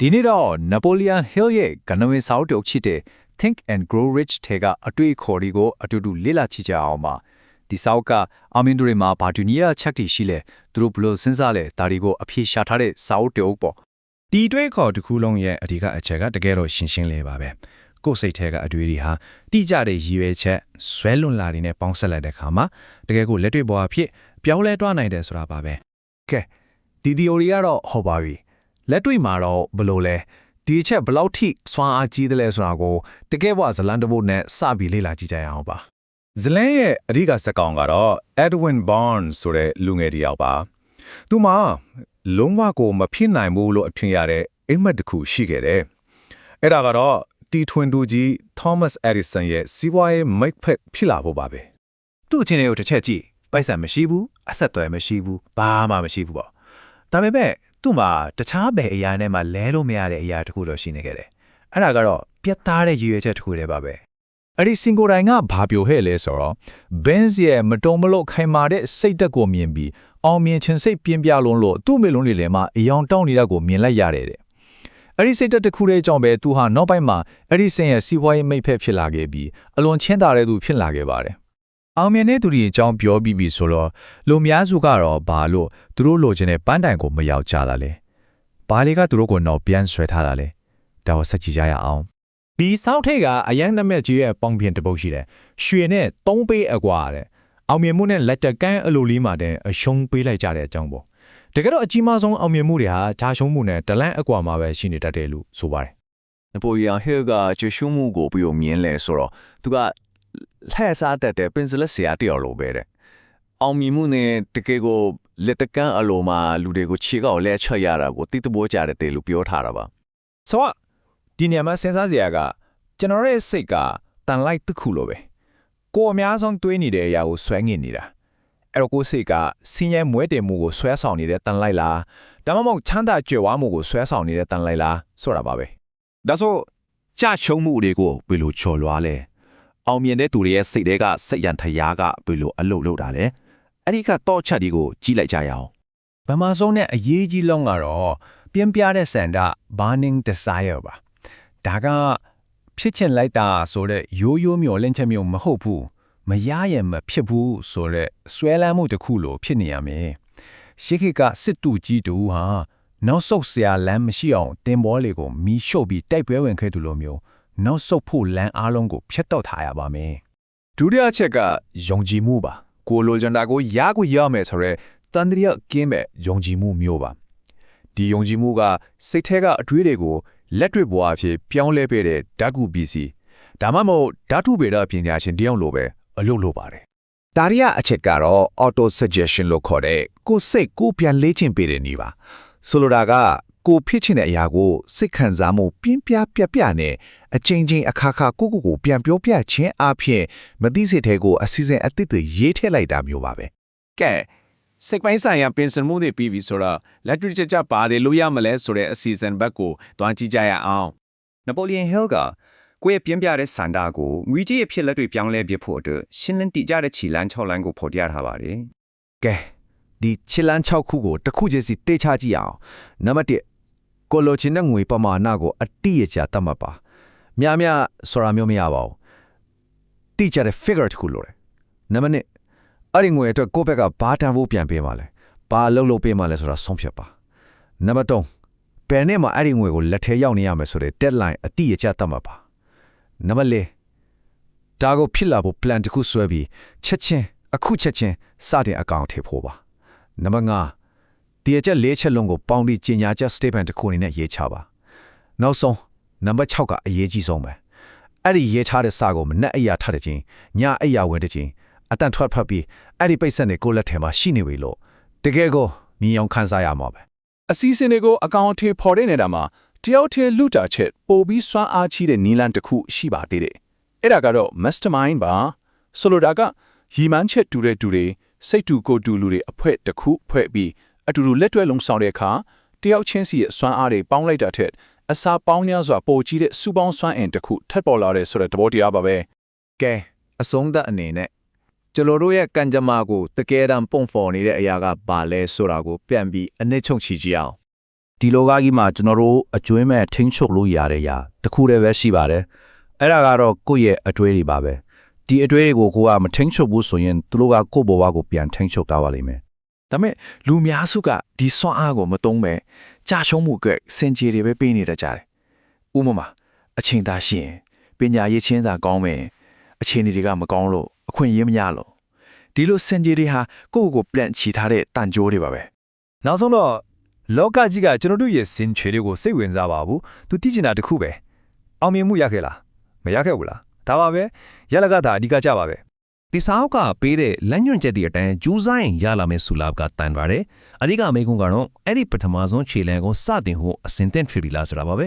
ဒီနေ့တော့ Napoleon Hill ရဲ့ကနဝင်စာအုပ်တုပ်ချစ်တဲ့ Think and Grow Rich ထဲကအတွေ့အခေါ်တွေကိုအတူတူလေ့လာကြည့်ကြအောင်ပါဒီစာအုပ်ကအမင်းတို့တွေမှာဘာတူညီရာချက်တွေရှိလဲသူတို့ဘလို့စဉ်းစားလဲဒါတွေကိုအဖြေရှာထားတဲ့စာအုပ်တုပ်ပေါ့ဒီတွေ့ခေါ်တစ်ခုလုံးရဲ့အဓိကအချက်ကတကယ်တော့ရှင်းရှင်းလေးပါပဲကိုယ်စိတ်ထဲကအတွေ့တွေဟာတိကျတဲ့ရည်ရွယ်ချက်ဆွဲလွန်လာတွေနဲ့ပေါင်းဆက်လိုက်တဲ့အခါမှာတကယ်ကိုလက်တွေ့ပေါ်အဖြစ်ပြောင်းလဲတွားနိုင်တယ်ဆိုတာပါပဲကဲဒီ theory ကတော့ဟုတ်ပါပြီလက်တွေ့မှာတော့ဘလို့လဲဒီအချက်ဘလောက်ထိစွမ်းအားကြီးတယ်လဲဆိုတာကိုတကယ်ဘဝဇလန်တဘုတ်နဲ့စပြီးလေ့လာကြည့်ကြရအောင်ပါဇလန်ရဲ့အဓိကစက်ကောင်ကတော့ Edwin Barnes ဆိုတဲ့လူငယ်တစ်ယောက်ပါသူမှာလုံးဝကိုမဖြစ်နိုင်ဘူးလို့အထင်ရတဲ့အိမ်မက်တစ်ခုရှိခဲ့တယ်အဲ့ဒါကတော့တီထွင်တူကြီး Thomas Edison ရဲ့စီးပွားရေးမိတ်ဖက်ဖြစ်လာဖို့ပါပဲသူ့အချင်းတွေကိုတစ်ချက်ကြည့်ပိုက်ဆံမရှိဘူးအဆက်အသွယ်မရှိဘူးဘာမှမရှိဘူးပေါ့ဒါပေမဲ့သူ့မှာတခြားဘယ်အရာနဲ့မှလဲလို့မရတဲ့အရာတစ်ခုတော့ရှိနေခဲ့တယ်အဲ့ဒါကတော့ပြတ်သားတဲ့ရည်ရွယ်ချက်တစ်ခုတည်းပါပဲအဲ့ဒီစင်ကိုတိုင်းကဘာပြောဟဲ့လဲဆိုတော့ Benz ရဲ့မတုံမလို့ခိုင်မာတဲ့စိတ်တက်ကိုမြင်ပြီးအောင်မြင်ခြင်းစိတ်ပြင်းပြလုံးလို့သူ့မေလုံးတွေလည်းမှအယောင်တောင်းနေတာကိုမြင်လိုက်ရတယ်တဲ့အဲ့ဒီစိတ်တက်တစ်ခုတည်းကြောင့်ပဲသူဟာနောက်ပိုင်းမှာအဲ့ဒီစင်ရဲ့စီးပွားရေးမိတ်ဖက်ဖြစ်လာခဲ့ပြီးအလွန်ချင်းသာတဲ့သူဖြစ်လာခဲ့ပါတယ်အောင်မြင်တဲ့သူတွေအကြောင်းပြောပြီးပြီဆိုတော့လူများစုကတော့ဘာလို့သူတို့လိုချင်တဲ့ပန်းတိုင်ကိုမရောက်ကြတာလဲဘာလေးကသူတို့ကိုတော့ပြန်ဆွဲထားတာလဲဒါကိုစက်ကြည့်ကြရအောင်ဒီစောက်ထိတ်ကအရန်နမက်ကြီးရဲ့ပေါင်ပြင်တစ်ပုတ်ရှိတယ်ရွှေနဲ့3ပေးအကွာတဲ့အောင်မြင်မှုနဲ့လက်တကန်းအလိုလေးမှာတဲ့အရှုံးပေးလိုက်ကြတဲ့အကြောင်းပေါ့တကယ်တော့အကြီးမားဆုံးအောင်မြင်မှုတွေဟာဂျာရှုံးမှုနဲ့တလန့်အကွာမှာပဲရှိနေတတ်တယ်လို့ဆိုပါတယ် Napoleon Hill ကကျွရှုံးမှုကိုပြုံမြင်လဲဆိုတော့သူကလှည့်စားတတ်တဲ့ပင်စလက်ဆရာတယောက်လိုပဲတဲ့အောင်မြင်မှုနဲ့တကယ်ကိုလက်တကန်းအလိုမှာလူတွေကိုခြေကောက်လဲချရတာကိုတိတဘောကြတဲ့လို့ပြောထားတာပါဆိုတော့ဒီနေရာမှာစဉ်းစားစရာကကျွန်တော်ရဲ့စိတ်ကတန်လိုက်တစ်ခုလိုပဲကိုအများဆုံးတွေးနေတဲ့အရာကိုဆွဲငင်နေတာအဲ့တော့ကိုစိတ်ကစင်းရဲမွဲတင်မှုကိုဆွဲဆောင်နေတဲ့တန်လိုက်လားဒါမှမဟုတ်ချမ်းသာကြွယ်ဝမှုကိုဆွဲဆောင်နေတဲ့တန်လိုက်လားဆိုတာပါပဲဒါဆိုကြချုံမှုတွေကိုဘယ်လိုချော်လွှားလဲအောင်မြင်တဲ့သူတွေရဲ့စိတ်တွေကစိတ်ရန်ထရားကဘယ်လိုအလုပ်လုပ်တာလဲအဲ့ဒီကတော့ချက်ဒီကိုကြီးလိုက်ကြရအောင်ဗမာဆုံးနဲ့အရေးကြီးလုံးကတော့ပြင်းပြတဲ့စန္ဒ burning desire ပါဒါကဖြစ်ချင်လိုက်တာဆိုတဲ့ရိုးရိုးမျိုးလင့်ချက်မျိုးမဟုတ်ဘူးမရရင်မဖြစ်ဘူးဆိုတဲ့ဆွဲလန်းမှုတစ်ခုလိုဖြစ်နေရမယ်ရှေးခေတ်ကစစ်တူကြီးတူဟာနောက်ဆုတ်စရာလမ်းမရှိအောင်တင်ပေါ်လေကိုမီးရှို့ပြီးတိုက်ပွဲဝင်ခဲ့သူလိုမျိုးနောက်ဆုတ်ဖို့လမ်းအားလုံးကိုဖျက်တောက်ထားရပါမယ်ဒုတိယချက်ကယုံကြည်မှုပါကိုလိုချင်တာကိုရကိုရမယ်ဆိုရဲတန်တရာကင်းမဲ့ယုံကြည်မှုမျိုးပါဒီယုံကြည်မှုကစိတ်ထဲကအတွေးတွေကိုလက်တွေ့ဘဝအဖြစ်ပြောင်းလဲပေးတဲ့ဓာတ်ကူပစ္စည်းဒါမှမဟုတ်ဓာတုဗေဒပညာရှင်တယောက်လိုပဲအလုပ်လုပ်ပါတယ်ဒါရီယာအချက်ကတော့ auto suggestion လို့ခေါ်တဲ့ကိုစိတ်ကိုပြန်လေ့ကျင့်ပေးတဲ့နည်းပါဆိုလိုတာကကိုဖြစ်ချင်တဲ့အရာကိုစိတ်ခံစားမှုပြင်းပြပြနဲ့အချိန်ချင်းအခါခါကိုပြန်ပြောပြခြင်းအပြင်မသိစိတ်ထဲကိုအစီအစဉ်အသစ်တွေရေးထည့်လိုက်တာမျိုးပါပဲကဲစိတ်ပိုင်းဆိုင်ရာပြင်ဆင်မှုတွေပြီးပြီဆိုတော့လက်တွေ့ကျပါတယ်လို့ရမလဲဆိုတဲ့အစီအစဉ်ဘက်ကိုတွားကြည့်ကြရအောင် Napoleon Hill ကကိုယ့်ရဲ့ပြင်းပြတဲ့စန္ဒကိုငွေကြီးရဲ့ဖြစ်လက်တွေပြောင်းလဲပြဖို့အတွက်ရှင်းလင်းတိကျတဲ့ခြေလမ်း6လမ်းကိုဖော်ပြထားပါတယ်ကဲဒီခြေလမ်း6ခုကိုတစ်ခုချင်းစီတေချကြည့်အောင်နံပါတ်1ကိုလိုချင်တဲ့ငွေပမာဏကိုအတိအကျသတ်မှတ်ပါများဆိုတာမျိုးမရပါဘူးတိကျတဲ့ figure တစ်ခုလိုတယ်နံပါတ်2အဲ့ဒီငွေအတွက်ကိုယ့်ဘက်ကဘာတန်ဖို့ပြန်ပေးမှလဲဘာလုပ်ပေးမှလဲဆိုတာဆုံးဖြတ်ပါနံပါတ်3ဘယ်နဲ့မှအဲ့ဒီငွေကိုလက်ထဲရောက်နေရမယ်ဆိုတဲ့ deadline အတိအကျသတ်မှတ်ပါနံပါတ်4ဒါကိုဖြစ်လာဖို့ plan တစ်ခုဆွဲပြီးချက်ချင်းစတင်အကောင့်ထည့်ဖို့ပါနံပါတ်5ဒီအချက်4ချက်လုံးကိုပေါင်းပြီးကြီးညာချက် statement တစ်ခုအနေနဲ့ရေးချပါနောက်ဆုံးနံပါတ်6ကအရေးကြီးဆုံးပဲအဲ့ဒီရေးချတဲ့စာကိုမနဲ့အရာထတဲ့ချင်းညအရာဝင်တဲ့ချင်းအတန်ထွက်ဖတ်ပြီးအဲ့ဒီပိတ်ဆက်နေကိုလက်ထဲမှာရှိနေပြီလို့တကယ်ကိုမြင်အောင်ခန်းစားရမှာပဲအစီအစဉ်တွေကိုအကောင့်အထည်ဖော်တဲ့နေတာမှာတယောက်တည်းလူတာချက်ပို့ပြီးစွမ်းအားကြီးတဲ့နီလန်တစ်ခုရှိပါသေးတယ်အဲ့ဒါကတော့ mastermind ပါဆိုလိုတာကရီမန်းချက်တူတဲ့တူတွေစိတ်တူကိုတူလူတွေအဖွဲ့တစ်ခုဖွဲ့ပြီးအတူတူလက်တွဲလုံးဆောင်တဲ့အခါတယောက်ချင်းစီရဲ့စွမ်းအားတွေပေါင်းလိုက်တာထက်အစာပေါင်းများစွာပိုကြီးတဲ့စူပေါင်းစွမ်းအင်တစ်ခုထပ်ပေါ်လာတဲ့ဆိုတဲ့သဘောတရားပါပဲကဲအဆုံးသတ်အနေနဲ့ကျွန်တော်တို့ရဲ့ကံကြမ္မာကိုတကယ်တမ်းပုံဖော်နေတဲ့အရာကဘာလဲဆိုတာကိုပြန်ပြီးအနစ်ချုပ်ချကြည့်အောင် ဒီလောကကြီးမှာကျွန်တော်တို့အကျွမ်းမဲ့ထိန်းချုပ်လို့ရတဲ့ရာတစ်ခုတည်းပဲရှိပါတယ်အဲ့ဒါကတော့ကိုယ့်ရဲ့အတွေ့အကြုံတွေပါပဲဒီအတွေ့အကြုံကိုကမထိန်းချုပ်ဘူးဆိုရင်သူတို့ကကိုယ့်ဘဝကိုပြန်ထိန်းချုပ်တာပါလိမ့်မယ် ဒါပေမဲ့လူများစုကဒီစွမ်းအားကိုမသုံးပဲကြာရှုံးမှုကစင်ကြေတွေပဲပေးနေတတ်ကြတယ်ဥပမာအချိန်သာရှိရင်ပညာရေးချင်းသာကောင်းမယ်အခြေအနေတွေကမကောင်းလို့အခွင့်အရေးမရလို့ဒီလိုစင်ကြေတွေဟာကိုယ့်ကိုယ်ပြန်ချီထားတဲ့တန်ကြိုးတွေပါပဲ နောက်ဆုံးတော့လောကကြီးကကျွန်တော်တို့ရဲ့စင်ချွေတွေကိုစိတ်ဝင်စားပါဘူးသူသိချင်တာတစ်ခုပဲအောင်မြင်မှုရခဲ့လားမရခဲ့ဘူးလားဒါပါပဲရလကသာအဓိကကြပါပဲ ဒီစာအုပ်ကပေးတဲ့လမ်းညွှန်ချက်တွေအတိုင်းကြိုးစားရင်ရလာမယ့်ဆူလာကတန်ပါတယ်အဓိကမိကုံကတော့အဲ့ဒီပထမဆုံးခြေလှမ်းကိုစတင်ဖို့အစင်သင့်ဖြစ်ပြီလားဆိုတာပါပဲ